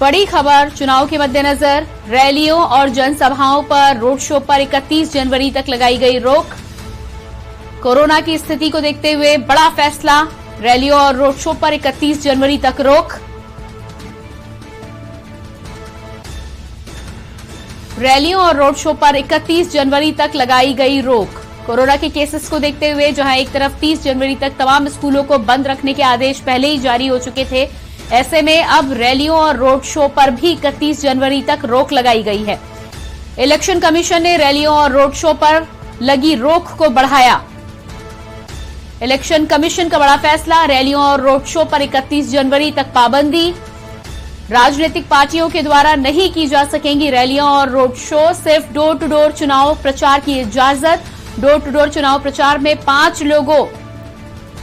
बड़ी खबर चुनाव के मद्देनजर रैलियों और जनसभाओं पर रोड शो पर 31 जनवरी तक लगाई गई रोक। कोरोना की स्थिति को देखते हुए बड़ा फैसला, रैलियों और रोड शो पर 31 जनवरी तक रोक। रैलियों और रोड शो पर 31 जनवरी तक लगाई गई रोक। कोरोना के केसेस को देखते हुए जहां एक तरफ 30 जनवरी तक तमाम स्कूलों को बंद रखने के आदेश पहले ही जारी हो चुके थे, ऐसे में अब रैलियों और रोड शो पर भी 31 जनवरी तक रोक लगाई गई है। इलेक्शन कमीशन ने रैलियों और रोड शो पर लगी रोक को बढ़ाया। इलेक्शन कमीशन का बड़ा फैसला, रैलियों और रोड शो पर 31 जनवरी तक पाबंदी। राजनीतिक पार्टियों के द्वारा नहीं की जा सकेंगी रैलियां और रोड शो, सिर्फ डोर टू डोर चुनाव प्रचार की इजाजत। डोर टू डोर चुनाव प्रचार में 5 लोगों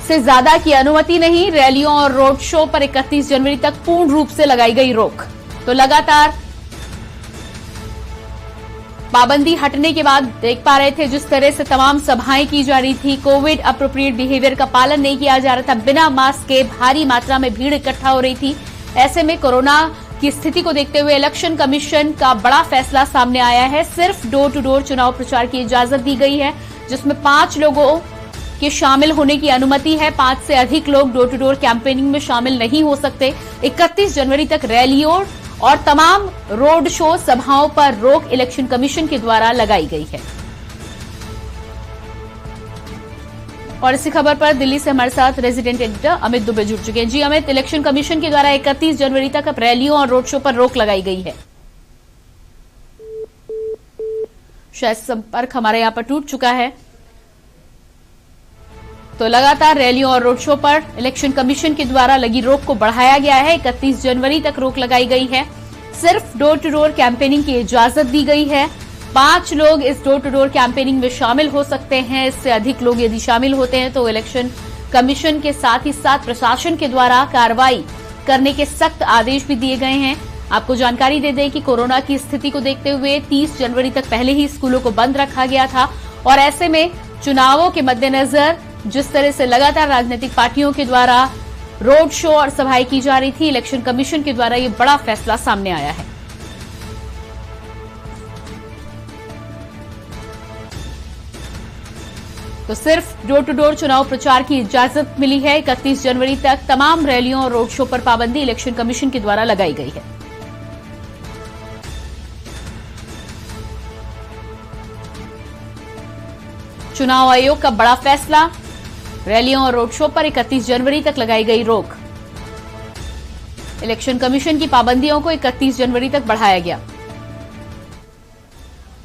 से ज्यादा की अनुमति नहीं। रैलियों और रोड शो पर 31 जनवरी तक पूर्ण रूप से लगाई गई रोक। तो लगातार पाबंदी हटने के बाद देख पा रहे थे जिस तरह से तमाम सभाएं की जा रही थी, कोविड अप्रोप्रिएट बिहेवियर का पालन नहीं किया जा रहा था, बिना मास्क के भारी मात्रा में भीड़ इकट्ठा हो रही थी। ऐसे में कोरोना की स्थिति को देखते हुए इलेक्शन कमीशन का बड़ा फैसला सामने आया है। सिर्फ डोर टू डोर चुनाव प्रचार की इजाजत दी गई है, जिसमें 5 लोगों के शामिल होने की अनुमति है। 5 से अधिक लोग डोर टू डोर कैंपेनिंग में शामिल नहीं हो सकते। 31 जनवरी तक रैलियों और तमाम रोड शो सभाओं पर रोक इलेक्शन कमीशन के द्वारा लगाई गई है। और इसी खबर पर दिल्ली से हमारे साथ रेजिडेंट एडिटर अमित दुबे जुड़ चुके हैं। जी अमित, इलेक्शन कमीशन के द्वारा 31 जनवरी तक अब रैलियों और रोड शो पर रोक लगाई गई है। शायद संपर्क हमारे यहां पर टूट चुका है। तो लगातार रैलियों और रोड शो पर इलेक्शन कमीशन के द्वारा लगी रोक को बढ़ाया गया है। 31 जनवरी तक रोक लगाई गई है। सिर्फ डोर टू डोर कैंपेनिंग की इजाजत दी गई है। 5 लोग इस डोर टू डोर कैंपेनिंग में शामिल हो सकते हैं। इससे अधिक लोग यदि शामिल होते हैं तो इलेक्शन कमीशन के साथ ही साथ प्रशासन के द्वारा कार्रवाई करने के सख्त आदेश भी दिए गए हैं। आपको जानकारी दे दें कि कोरोना की स्थिति को देखते हुए 30 जनवरी तक पहले ही स्कूलों को बंद रखा गया था और ऐसे में चुनावों के मद्देनजर जिस तरह से लगातार राजनीतिक पार्टियों के द्वारा रोड शो और सभाएं की जा रही थी, इलेक्शन कमीशन के द्वारा ये बड़ा फैसला सामने आया है। तो सिर्फ डोर टू डोर चुनाव प्रचार की इजाजत मिली है। 31 जनवरी तक तमाम रैलियों और रोड शो पर पाबंदी इलेक्शन कमीशन के द्वारा लगाई गई है। चुनाव आयोग का बड़ा फैसला, रैलियों और रोड शो पर 31 जनवरी तक लगाई गई रोक। इलेक्शन कमीशन की पाबंदियों को 31 जनवरी तक बढ़ाया गया।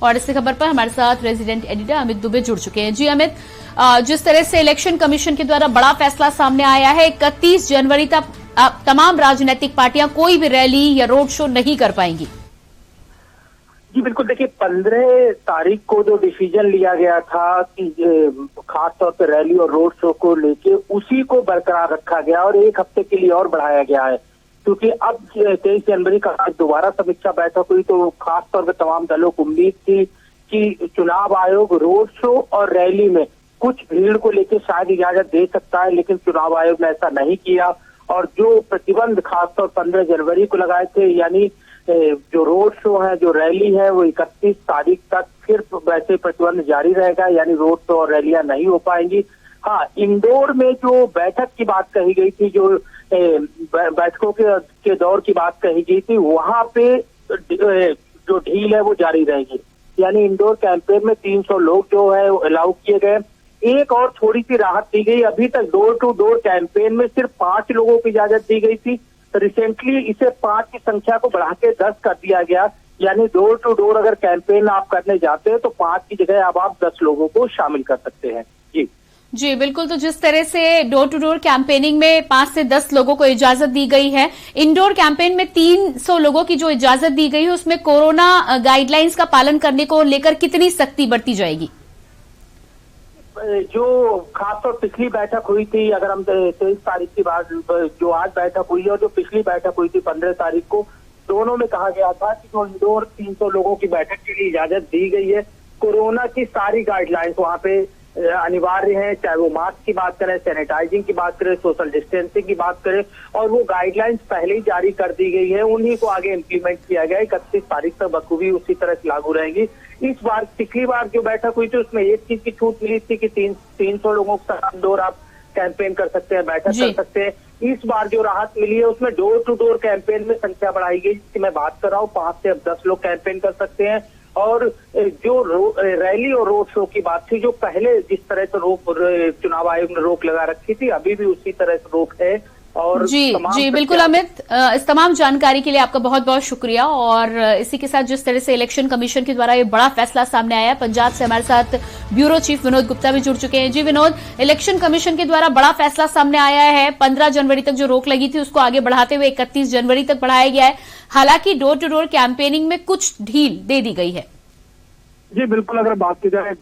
और इस खबर पर हमारे साथ रेजिडेंट एडिटर अमित दुबे जुड़ चुके हैं। जी अमित, जिस तरह से इलेक्शन कमीशन के द्वारा बड़ा फैसला सामने आया है, 31 जनवरी तक तमाम राजनीतिक पार्टियां कोई भी रैली या रोड शो नहीं कर पाएंगी। जी बिल्कुल, देखिए 15 तारीख को जो डिसीजन लिया गया था कि खास तौर पर रैली और रोड शो को लेके, उसी को बरकरार रखा गया और 1 हफ्ते के लिए और बढ़ाया गया है। क्योंकि अब 23 जनवरी का आज दोबारा समीक्षा बैठक हुई तो खास तौर पर तमाम दलों को उम्मीद थी कि चुनाव आयोग रोड शो और रैली में कुछ भीड़ को लेकर शायद इजाजत दे सकता है, लेकिन चुनाव आयोग ने ऐसा नहीं किया और जो प्रतिबंध खासतौर 15 जनवरी को लगाए थे, यानी जो रोड शो है, जो रैली है, वो 31 तारीख तक फिर वैसे प्रतिबंध जारी रहेगा, यानी रोड शो और रैलियां नहीं हो पाएंगी। हाँ, इंदौर में जो बैठक की बात कही गई थी, जो बैठकों के दौर की बात कही गई थी, वहां पे जो ढील है वो जारी रहेगी। यानी इंदौर कैंपेन में 300 लोग जो है अलाउ किए गए। एक और थोड़ी सी राहत दी गई, अभी तक डोर टू डोर कैंपेन में सिर्फ 5 लोगों की इजाजत दी गई थी, रिसेंटली इसे 5 की संख्या को बढ़ा के 10 कर दिया गया। यानी डोर टू डोर अगर कैंपेन आप करने जाते हैं तो 5 की जगह अब आप 10 लोगों को शामिल कर सकते हैं। जी बिल्कुल। तो जिस तरह से डोर टू डोर कैंपेनिंग में 5 से 10 लोगों को इजाजत दी गई है, इंडोर कैंपेन में 300 लोगों की जो इजाजत दी गई है उसमें कोरोना गाइडलाइंस का पालन करने को लेकर कितनी सख्ती बरती जाएगी? जो खासतौर पिछली बैठक हुई थी, अगर हम 23 तारीख की बात, जो आज बैठक हुई है और जो पिछली बैठक हुई थी 15 तारीख को, दोनों में कहा गया था कि जो इंडोर 300 लोगों की बैठक के लिए इजाजत दी गई है, कोरोना की सारी गाइडलाइंस वहां पे अनिवार्य है, चाहे वो मास्क की बात करें, सैनिटाइजिंग की बात करें, सोशल डिस्टेंसिंग की बात करें, और वो गाइडलाइंस पहले ही जारी कर दी गई है, उन्हीं को आगे इम्प्लीमेंट किया गया है। 31 तारीख तक बखूबी उसी तरह से लागू रहेगी। इस बार पिछली बार जो बैठक हुई थी उसमें एक चीज की छूट मिली थी कि 300 लोगों के साथ इंडोर आप कैंपेन कर सकते हैं, बैठक कर सकते हैं। इस बार जो राहत मिली है उसमें डोर टू डोर कैंपेन में संख्या बढ़ाई गई, जिसकी मैं बात कर रहा हूँ। 5 से अब 10 लोग कैंपेन कर सकते हैं। और जो रैली और रोड शो की बात थी, जो पहले जिस तरह से चुनाव आयोग ने रोक लगा रखी थी, अभी भी उसी तरह से रोक है। और जी बिल्कुल अमित, इस तमाम जानकारी के लिए आपका बहुत बहुत शुक्रिया। और इसी के साथ जिस तरह से इलेक्शन कमीशन के द्वारा ये बड़ा फैसला सामने आया है, पंजाब से हमारे साथ ब्यूरो चीफ विनोद गुप्ता भी जुड़ चुके हैं। जी विनोद, इलेक्शन कमीशन के द्वारा बड़ा फैसला सामने आया है। 15 जनवरी तक जो रोक लगी थी उसको आगे बढ़ाते हुए 31 जनवरी तक बढ़ाया गया है। हालांकि डोर टू डोर कैंपेनिंग में कुछ ढील दे दी गई है। जी बिल्कुल, अगर बात की जाए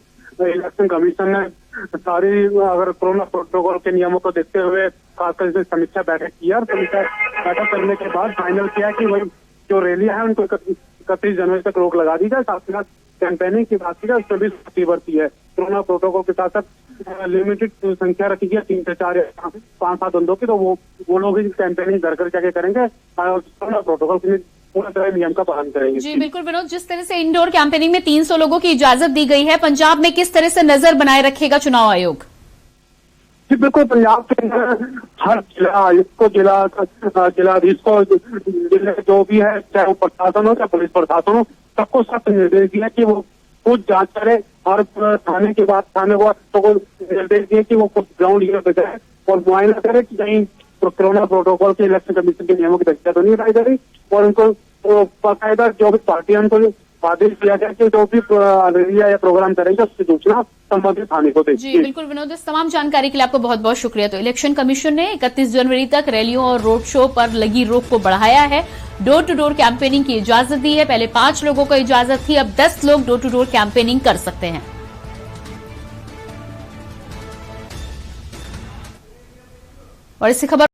इलेक्शन कमीशन ने सारी अगर कोरोना प्रोटोकॉल के नियमों को देखते हुए खासकर इसे समीक्षा बैठक की और समीक्षा बैठक करने के बाद फाइनल किया कि वही जो रैलियां हैं उनको 31 जनवरी तक रोक लगा दी जाए। साथ ही साथ कैंपेनिंग की बात की जाए उसमें भी सख्ती बरती है। कोरोना प्रोटोकॉल के साथ साथ लिमिटेड संख्या रखी गई है, 3 से 4 या 5-7 बंदों की, तो वो लोग ही कैंपेनिंग घर घर जाके करेंगे और कोरोना प्रोटोकॉल के पूरा तरह नियम का पालन करेंगे। जी बिल्कुल विनोद, जिस तरह से इंडोर कैंपेनिंग में 300 लोगों की इजाजत दी गई है, पंजाब में किस तरह से नजर बनाए रखेगा चुनाव आयोग? जी बिल्कुल, पंजाब के अंदर हर जिला आयुक्त को, जिलाधीश को, जो भी है, चाहे वो प्रशासन हो चाहे पुलिस प्रशासन हो, सबको सख्त निर्देश दिया कि वो खुद जांच करे और थाने के बाद थाने को निर्देश दिए कि वो खुद ग्राउंड जीरो पे जाए और मुआयना करे कि कहीं कोरोना प्रोटोकॉल के इलेक्शन कमीशन के नियमों की धज्जियां तो नहीं उठाई जा रही। और उनको बाकायदा जो भी पार्टियां उनको आदेश दिया गया कि जो भी रैलियां या प्रोग्राम करेंगे उसकी सूचना संबंधित थाने को दें। जी बिल्कुल विनोद, इस तमाम जानकारी के लिए आपको बहुत बहुत शुक्रिया। तो इलेक्शन कमीशन ने 31 जनवरी तक रैलियों और रोड शो पर लगी रोक को बढ़ाया है। डोर टू डोर कैंपेनिंग की इजाजत दी है। पहले 5 लोगों को इजाजत थी, अब 10 लोग डोर टू डोर कैंपेनिंग कर सकते हैं। और इसी खबर